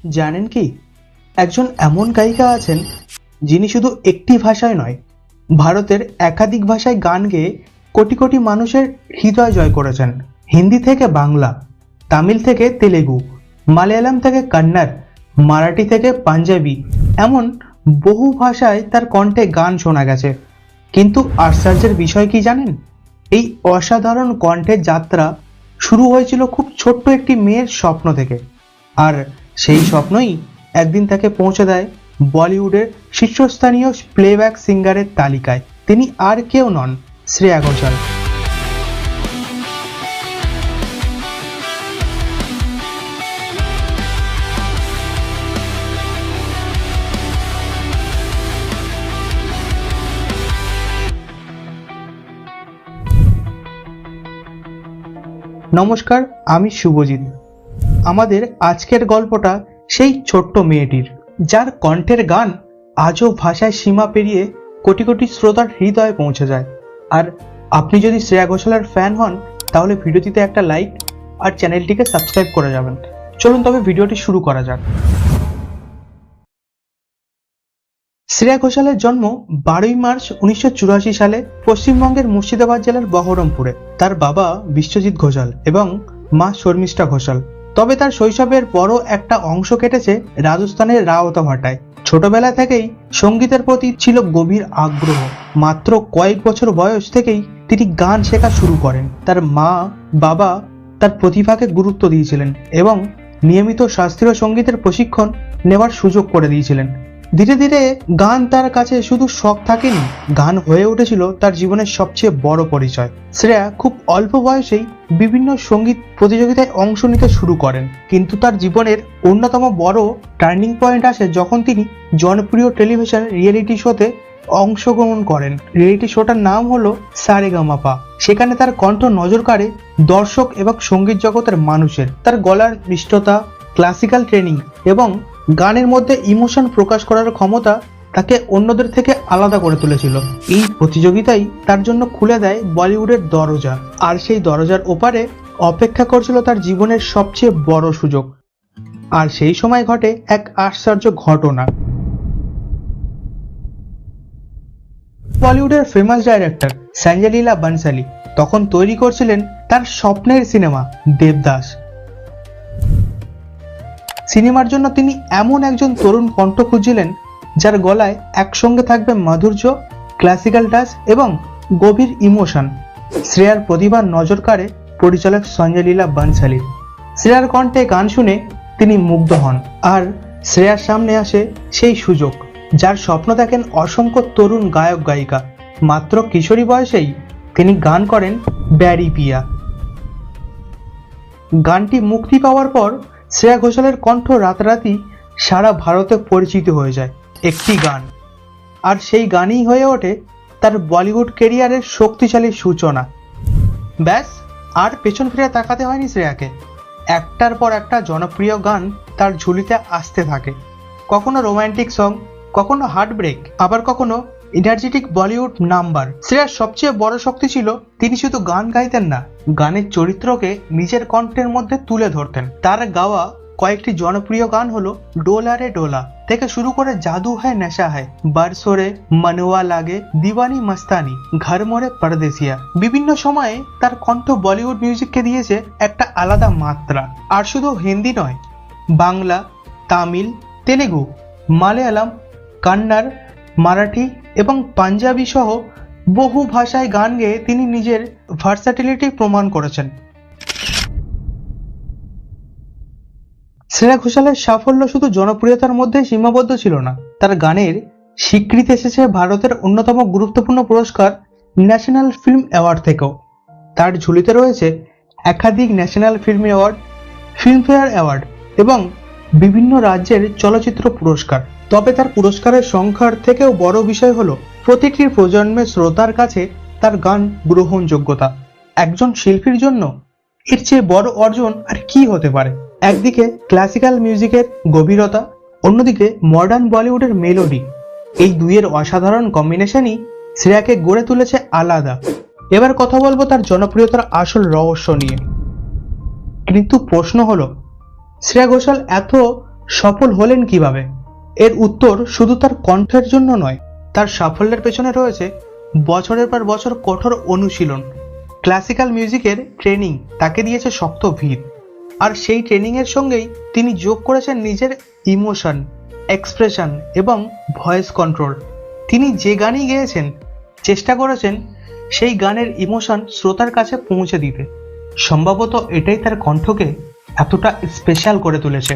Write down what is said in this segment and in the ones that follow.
জানেন কি, একজন এমন গায়িকা আছেন যিনি শুধু একটি ভাষায় নয়, ভারতের একাধিক ভাষায় গান গেয়ে কোটি কোটি মানুষের হৃদয় জয় করেছেন। হিন্দি থেকে বাংলা, তামিল থেকে তেলেগু, মালয়ালম থেকে কন্নড়, মারাঠি থেকে পাঞ্জাবি, এমন বহু ভাষায় তার কণ্ঠে গান শোনা গেছে। কিন্তু আশ্চর্যের বিষয় কি জানেন, এই অসাধারণ কণ্ঠের যাত্রা শুরু হয়েছিল খুব ছোট্ট একটি মেয়ের স্বপ্ন থেকে। আর সেই স্বপ্নই একদিন তাকে পৌঁছে দেয় বলিউডের শীর্ষস্থানীয় প্লেব্যাক সিঙ্গারের তালিকায়। তিনি আর কেউ নন, শ্রেয়া ঘোষাল। নমস্কার, আমি শুভজিৎ। আমাদের আজকের গল্পটা সেই ছোট্ট মেয়েটির, যার কণ্ঠের গান আজও ভাষায় সীমা পেরিয়ে কোটি কোটি শ্রোতার হৃদয়ে পৌঁছে যায়। আর আপনি যদি শ্রেয়া ঘোষালের ফ্যান হন, তাহলে ভিডিওটিতে একটা লাইক আর চ্যানেলটিকে সাবস্ক্রাইব করে যাবেন। চলুন তবে ভিডিওটি শুরু করা যাক। শ্রেয়া ঘোষালের জন্ম 12ই মার্চ 1984 সালে পশ্চিমবঙ্গের মুর্শিদাবাদ জেলার বহরমপুরে। তার বাবা বিশ্বজিৎ ঘোষাল এবং মা শর্মিষ্ঠা ঘোষাল। তবে তার শৈশবের বড় একটা অংশ কেটেছে রাজস্থানের রাওতাভাটায়। ছোটবেলা থেকেই সঙ্গীতের প্রতি ছিল গভীর আগ্রহ। মাত্র কয়েক বছর বয়স থেকেই তিনি গান শেখা শুরু করেন। তার মা বাবা তার প্রতিভাকে গুরুত্ব দিয়েছিলেন এবং নিয়মিত শাস্ত্রীয় সঙ্গীতের প্রশিক্ষণ নেওয়ার সুযোগ করে দিয়েছিলেন। ধীরে ধীরে গান তার কাছে শুধু শখ থাকেনি, গান হয়ে উঠেছিল তার জীবনের সবচেয়ে বড় পরিচয়। শ্রেয়া খুব অল্প বয়সেই বিভিন্ন সঙ্গীত প্রতিযোগিতায় অংশ নিতে শুরু করেন, কিন্তু তার জীবনের অন্যতম বড় টার্নিং পয়েন্ট আসে যখন তিনি জনপ্রিয় টেলিভিশন রিয়েলিটি শোতে অংশগ্রহণ করেন। রিয়েলিটি শোটার নাম হলো সারেগামাপা। সেখানে তার কণ্ঠ নজর কাড়ে দর্শক এবং সঙ্গীত জগতের মানুষের। তার গলার মিষ্টতা, ক্লাসিক্যাল ট্রেনিং এবং গানের মধ্যে ইমোশন প্রকাশ করার ক্ষমতা তাকে অন্যদের থেকে আলাদা করে তুলেছিল। এই প্রতিযোগিতাই তার জন্য খুলে দেয় বলিউডের দরজা, আর সেই দরজার ওপারে অপেক্ষা করছিল তার জীবনের সবচেয়ে বড় সুযোগ। আর সেই সময় ঘটে এক আশ্চর্য ঘটনা। বলিউডের ফেমাস ডাইরেক্টর সঞ্জয় লীলা বানসালি তখন তৈরি করছিলেন তার স্বপ্নের সিনেমা দেবদাস। সিনেমার জন্য তিনি এমন একজন তরুণ কণ্ঠ খুঁজছিলেন যার গলায় একসঙ্গে থাকবে মাধুর্য, ক্লাসিক্যাল টাচ এবং গভীর ইমোশন। শ্রেয়ার প্রতিভার নজর কাড়ে পরিচালক সঞ্জয় লীলা বানসালির। শ্রেয়ার কণ্ঠে গান শুনে তিনি মুগ্ধ হন, আর শ্রেয়ার সামনে আসে সেই সুযোগ যার স্বপ্ন দেখেন অসংখ্য তরুণ গায়ক গায়িকা। মাত্র কিশোরী বয়সেই তিনি গান করেন ব্যারি পিয়া। গানটি মুক্তি পাওয়ার পর শ্রেয়া ঘোষালের কণ্ঠ রাতারাতি সারা ভারতে পরিচিত হয়ে যায় একটি গান, আর সেই গানই হয়ে ওঠে তার বলিউড ক্যারিয়ারের শক্তিশালী সূচনা। ব্যাস, আর পেছন ফিরে তাকাতে হয়নি শ্রেয়াকে। একটার পর একটা জনপ্রিয় গান তার ঝুলিতে আসতে থাকে, কখনো রোমান্টিক সং, কখনো হার্ট ব্রেক, আবার কখনো এনার্জেটিক বলিউড নাম্বার। শ্রেয়ার সবচেয়ে বড় শক্তি ছিল তিনি শুধু গান গাইতেন না, গানের চরিত্রকে নিজের কণ্ঠের মধ্যে তুলে ধরতেন। তার গাওয়া কয়েকটি জনপ্রিয় গান হলো ডোলা রে ডোলা থেকে শুরু করে জাদু হ্যায় নেশা হ্যায়, বারসোরে, মনুয়া লাগে, দিওয়ানি মস্তানি, ঘর মোরে পরদেশিয়া। বিভিন্ন সময়ে তার কণ্ঠ বলিউড মিউজিককে দিয়েছে একটা আলাদা মাত্রা। আর শুধু হিন্দি নয়, বাংলা, তামিল, তেলেগু, মালয়ালম, কন্নড়, মারাঠি এবং পাঞ্জাবি সহ বহু ভাষায় গান গেয়ে তিনি নিজের ভার্সাটিলিটি প্রমাণ করেছেন। শ্রেয়া ঘোষালের সাফল্য শুধু জনপ্রিয়তার মধ্যে সীমাবদ্ধ ছিল না, তার গানের স্বীকৃতি এসেছে ভারতের অন্যতম গুরুত্বপূর্ণ পুরস্কার ন্যাশনাল ফিল্ম অ্যাওয়ার্ড থেকেও। তার ঝুলিতে রয়েছে একাধিক national film award, Filmfare award এবং বিভিন্ন রাজ্যের চলচ্চিত্র পুরস্কার। তবে তার পুরস্কারের সংখ্যার থেকেও বড় বিষয় হলো প্রতিটি প্রজন্মের শ্রোতার কাছে তার গান গ্রহণযোগ্যতা। একজন শিল্পীর জন্য এর চেয়ে বড় অর্জন আর কি হতে পারে। একদিকে ক্লাসিক্যাল মিউজিকের গভীরতা, অন্যদিকে মডার্ন বলিউডের মেলোডি, এই দুইয়ের অসাধারণ কম্বিনেশনই শ্রেয়াকে গড়ে তুলেছে আলাদা। এবার কথা বলবো তার জনপ্রিয়তার আসল রহস্য নিয়ে। কিন্তু প্রশ্ন হলো, শ্রেয়া ঘোষাল এত সফল হলেন কিভাবে? এর উত্তর শুধু তার কণ্ঠের জন্য নয়, তার সাফল্যের পেছনে রয়েছে বছরের পর বছর কঠোর অনুশীলন। ক্লাসিক্যাল মিউজিকের ট্রেনিং তাকে দিয়েছে শক্ত ভিত, আর সেই ট্রেনিংয়ের সঙ্গেই তিনি যোগ করেছেন নিজের ইমোশন, এক্সপ্রেশন এবং ভয়েস কন্ট্রোল। তিনি যে গানই গেয়েছেন চেষ্টা করেছেন সেই গানের ইমোশন শ্রোতার কাছে পৌঁছে দিতে। সম্ভবত এটাই তার কণ্ঠকে এতটা স্পেশাল করে তুলেছে।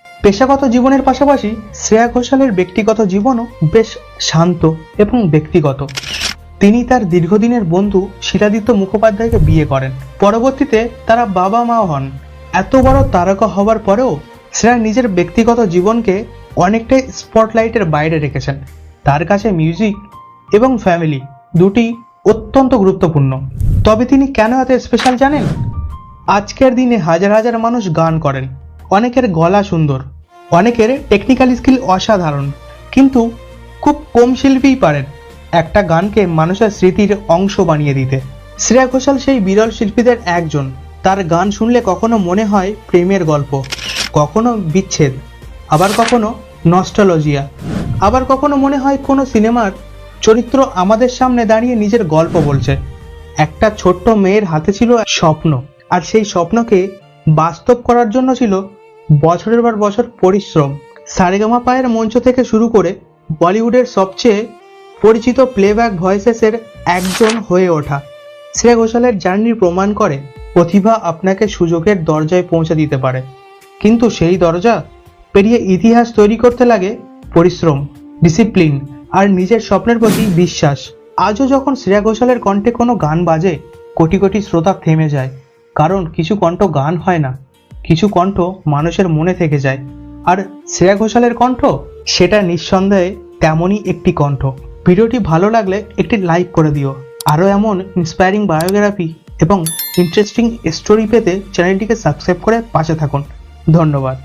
পেশাগত জীবনের পাশাপাশি শ্রেয়া ঘোষালের ব্যক্তিগত জীবনও বেশ শান্ত এবং ব্যক্তিগত। তিনি তার দীর্ঘদিনের বন্ধু শিলাদিত্য মুখোপাধ্যায়কে বিয়ে করেন। পরবর্তীতে তারা বাবা মা হন। এত বড় তারকা হওয়ার পরেও শ্রেয়া নিজের ব্যক্তিগত জীবনকে অনেকটাই স্পটলাইটের বাইরে রেখেছেন। তার কাছে মিউজিক এবং ফ্যামিলি দুটি অত্যন্ত গুরুত্বপূর্ণ। তবে তিনি কেন এত স্পেশাল জানেন? আজকের দিনে হাজার হাজার মানুষ গান করেন, অনেকের গলা সুন্দর, অনেকের টেকনিক্যাল স্কিল অসাধারণ, কিন্তু খুব কম শিল্পীই পারেন একটা গানকে মানুষের স্মৃতির অংশ বানিয়ে দিতে। শ্রেয়া ঘোষাল সেই বিরল শিল্পীদের একজন। তার গান শুনলে কখনো মনে হয় প্রেমের গল্প, কখনো বিচ্ছেদ, আবার কখনো নস্টালজিয়া, আবার কখনো মনে হয় কোনো সিনেমার চরিত্র আমাদের সামনে দাঁড়িয়ে নিজের গল্প বলছে। একটা ছোট্ট মেয়ের হাতে ছিল স্বপ্ন, আর সেই স্বপ্নকে বাস্তব করার জন্য ছিল বছরের পর বছর পরিশ্রম। সারেগামা পায়ের মঞ্চ থেকে শুরু করে বলিউডের সবচেয়ে পরিচিত প্লেব্যাক ভয়েসেসের একজন হয়ে ওঠা। শ্রেয়া ঘোষালের জার্নি প্রমাণ করে প্রতিভা আপনাকে সুযোগের দরজায় পৌঁছে দিতে পারে, কিন্তু সেই দরজা পেরিয়ে ইতিহাস তৈরি করতে লাগে পরিশ্রম, ডিসিপ্লিন আর নিজের স্বপ্নের প্রতি বিশ্বাস। আজও যখন শ্রেয়া ঘোষালের কণ্ঠে কোনো গান বাজে, কোটি কোটি শ্রোতা থেমে যায়, কারণ কিছু কণ্ঠ গান হয় না, কিছু কণ্ঠ মানুষের মনে থেকে যায়। আর শ্রেয়া ঘোষালের কণ্ঠ সেটা নিঃসন্দেহে তেমনই একটি কণ্ঠ। ভিডিওটি ভালো লাগলে একটি লাইক করে দিও। আরও এমন ইন্সপায়ারিং বায়োগ্রাফি এবং ইন্টারেস্টিং স্টোরি পেতে চ্যানেলটিকে সাবস্ক্রাইব করে পাশে থাকুন। ধন্যবাদ।